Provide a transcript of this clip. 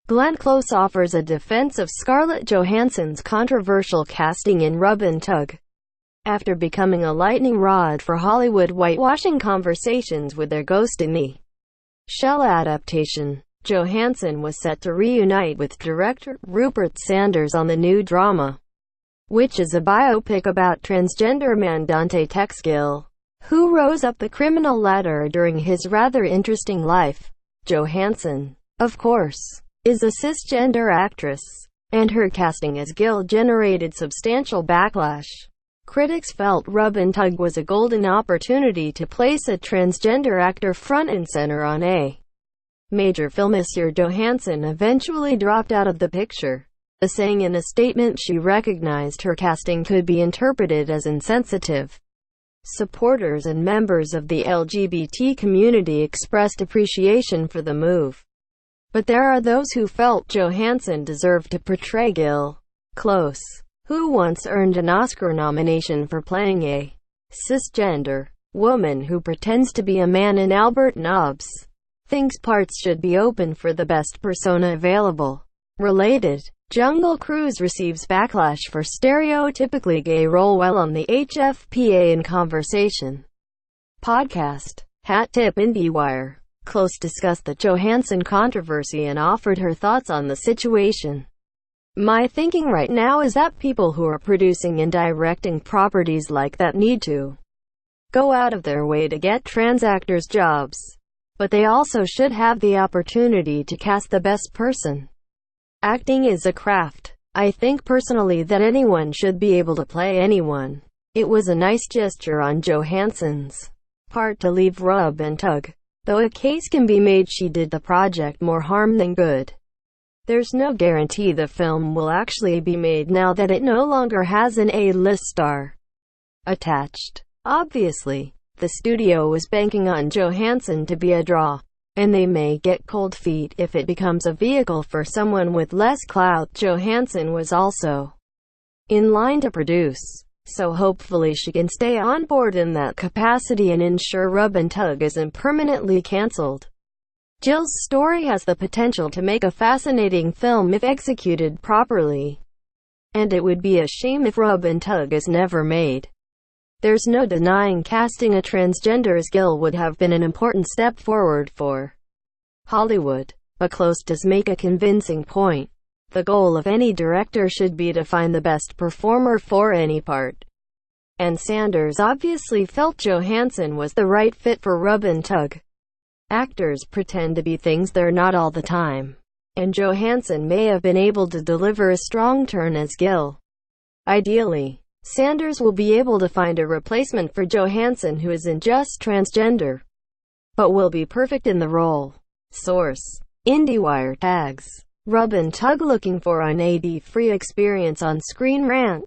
Glenn Close offers a defense of Scarlett Johanssons' controversial casting in Rub Tug. After becoming a lightning rod for Hollywood whitewashing conversations with their Ghost in the Shell adaptation, Johansson was set to reunite with director Rupert Sanders on the new drama, which is a biopic about transgender man Dante Tex Gill, who rose up the criminal ladder during his rather interesting life. Johansson, of course, is a cisgender actress, and her casting as Gill generated substantial backlash. Critics felt Rub Tug was a golden opportunity to place a transgender actor front and center on a major film this year. Johansson eventually dropped out of the picture, saying in a statement she recognized her casting could be interpreted as insensitive. Supporters and members of the LGBT community expressed appreciation for the move, but there are those who felt Johansson deserved to portray Gill. Close, who once earned an Oscar nomination for playing a cisgender woman who pretends to be a man in Albert Nobbs, thinks parts should be open for the best persona available. Related, Jungle Cruise receives backlash for stereotypically gay role while on the HFPA in Conversation podcast. Hat tip: IndieWire. Close discussed the Johansson controversy and offered her thoughts on the situation. My thinking right now is that people who are producing and directing properties like that need to go out of their way to get trans actors jobs. But they also should have the opportunity to cast the best person. Acting is a craft. I think personally that anyone should be able to play anyone. It was a nice gesture on Johansson's part to leave Rub Tug, though a case can be made she did the project more harm than good. There's no guarantee the film will actually be made now that it no longer has an A-list star attached. Obviously, the studio was banking on Johansson to be a draw, and they may get cold feet if it becomes a vehicle for someone with less clout. Johansson was also in line to produce, so hopefully she can stay on board in that capacity and ensure Rub Tug isn't permanently cancelled. Gill's story has the potential to make a fascinating film if executed properly, and it would be a shame if Rub Tug is never made. There's no denying casting a transgender as Gill would have been an important step forward for Hollywood, but Close does make a convincing point. The goal of any director should be to find the best performer for any part, and Sanders obviously felt Johansson was the right fit for Rub Tug. Actors pretend to be things they're not all the time, and Johansson may have been able to deliver a strong turn as Gill. Ideally, Sanders will be able to find a replacement for Johansson who isn't just transgender, but will be perfect in the role. Source: IndieWire Tags. Rub Tug looking for an ad-free experience on ScreenRant.